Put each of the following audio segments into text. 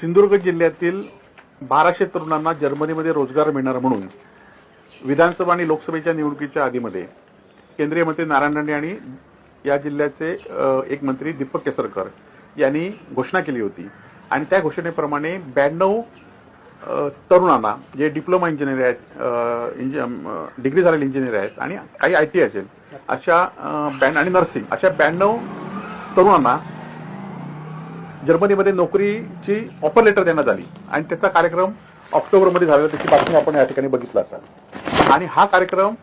सिंधुदुर्ग जिल्ह्यातील 1200 तरुणांना जर्मनीमध्ये रोजगार मिळणार म्हणून विधानसभा आणि लोकसभेच्या निवडणुकीच्या आधीमध्ये केंद्रीय मंत्री नारायण राणे आणि या जिल्ह्याचे एक मंत्री दीपक केसरकर यांनी घोषणा केली होती आणि त्या घोषणेप्रमाणे 92 तरुणांना जे डिप्लोमा इंजिनियर आहेत, डिग्री झालेले इंजिनियर आहेत आणि काही आयटी आहेत अशा आणि नर्सिंग अशा 92 तरुणांना जर्मनीमध्ये नोकरीची ऑफर लेटर देण्यात आली आणि त्याचा कार्यक्रम ऑक्टोबरमध्ये झालेला, त्याची बातमी आपण या ठिकाणी बघितला असाल. आणि हा कार्यक्रम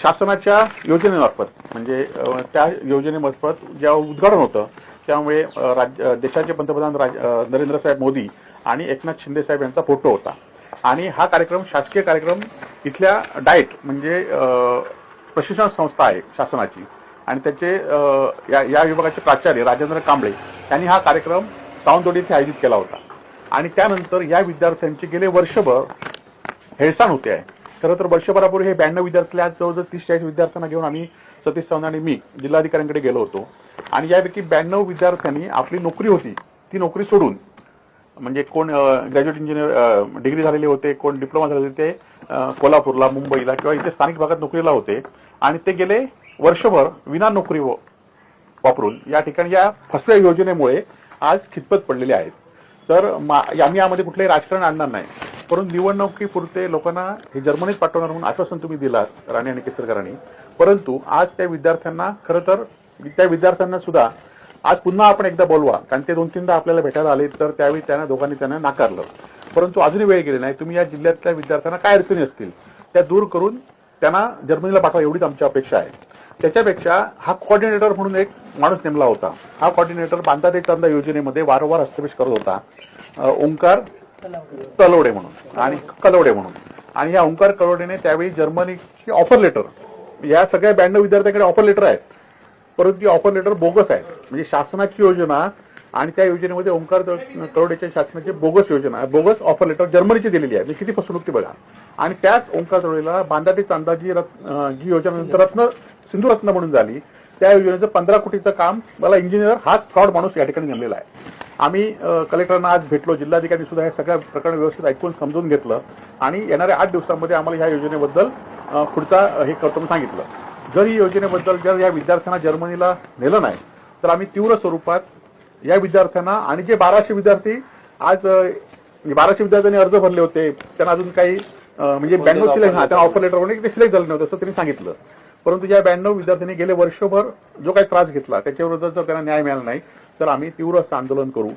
शासनाच्या योजनेमार्फत म्हणजे त्या योजनेमार्फत जेव्हा उद्घाटन होतं त्यामुळे देशाचे पंतप्रधान नरेंद्र साहेब मोदी आणि एकनाथ शिंदे साहेब यांचा फोटो होता आणि हा कार्यक्रम शासकीय कार्यक्रम इथल्या डाएट म्हणजे प्रशिक्षण संस्था आहे शासनाची आणि त्याचे या विभागाचे प्राचार्य राजेंद्र कांबळे यांनी हा कार्यक्रम सावंतवाडी येथे आयोजित केला होता. आणि त्यानंतर या विद्यार्थ्यांचे गेले वर्षभर हेळसाण होते आहे. खरं तर वर्षभरापूर्वी हे 92 विद्यार्थी आज जवळजवळ 30-40 विद्यार्थ्यांना घेऊन आम्ही सतीश चव्हाण आणि मी जिल्हाधिकाऱ्यांकडे गेलो होतो आणि यापैकी 92 विद्यार्थ्यांनी आपली नोकरी होती ती नोकरी सोडून म्हणजे कोण ग्रॅज्युएट इंजिनियर डिग्री झालेले होते, कोण डिप्लोमा झालेले होते कोल्हापूरला, मुंबईला किंवा इथे स्थानिक भागात नोकरीला होते आणि ते गेले वर्षभर विना नोकरी वापरून या ठिकाणी या फसव्या योजनेमुळे आज खितपत पडलेले आहेत. तर आम्ही यामध्ये कुठलंही राजकारण आणणार नाही, परंतु निवडणुकीपुरते लोकांना हे जर्मनीत पाठवणार म्हणून आश्वासन तुम्ही दिलात राणे आणि केसरकरांनी. परंतु आज त्या विद्यार्थ्यांना खरं तर त्या विद्यार्थ्यांना सुद्धा आज पुन्हा आपण एकदा बोलवा, कारण ते 2-3दा आपल्याला भेटायला आले तर त्यावेळी त्यांना नाकारलं. परंतु अजूनही वेळ गेली नाही. तुम्ही या जिल्ह्यातल्या विद्यार्थ्यांना काय अडचणी असतील त्या दूर करून त्यांना जर्मनीला पाठवा एवढीच आमची अपेक्षा आहे. त्याच्यापेक्षा हा कोऑर्डिनेटर म्हणून एक माणूस नेमला होता. हा कोऑर्डिनेटर बांधा ते चांदा योजनेमध्ये वारंवार हस्तक्षेप करत होता, ओंकार कलवडे म्हणून आणि या ओंकार कलवडेने त्यावेळी जर्मनीची ऑफर लेटर, या सगळ्या 92 विद्यार्थ्यांकडे ऑफर लेटर आहेत परंतु ती ऑफर लेटर बोगस आहे. म्हणजे शासनाची योजना आणि त्या योजनेमध्ये ओंकार कलवडेच्या शासनाची बोगस योजना, बोगस ऑफर लेटर जर्मनीची दिलेली आहे. किती फसवणूक ती बघा. आणि त्याच ओंकार कलवडेला बांधा ते चांदा जी योजना सिंधुरत्न म्हणून झाली त्या योजनेचं 15 कोटीचं काम मला इंजिनियर हाच फ्रॉड माणूस या ठिकाणी नेमलेला आहे. आम्ही कलेक्टरांना आज भेटलो, जिल्हाधिकारी सुद्धा हे सगळं प्रकरण व्यवस्थित ऐकून समजून घेतलं आणि येणाऱ्या 8 दिवसांमध्ये आम्हाला ह्या योजनेबद्दल पुढचा हे करतो सांगितलं. जर ही योजनेबद्दल जर या विद्यार्थ्यांना जर्मनीला नेलं नाही तर आम्ही तीव्र स्वरूपात या विद्यार्थ्यांना आणि जे 1200 विद्यार्थी आज 1200 विद्यार्थ्यांनी अर्ज भरले होते त्यांना अजून काही म्हणजे 92 सिलेक्ट त्यांना ऑफर लेटर म्हणून ते सिलेक्ट झाले नव्हते असं त्यांनी सांगितलं. परंतु या 92 विद्यार्थ्यांनी गेले वर्षभर जो काही त्रास घेतला त्याच्याविरुद्ध जर त्यांना न्याय मिळाला नाही तर आम्ही तीव्र असं आंदोलन करू.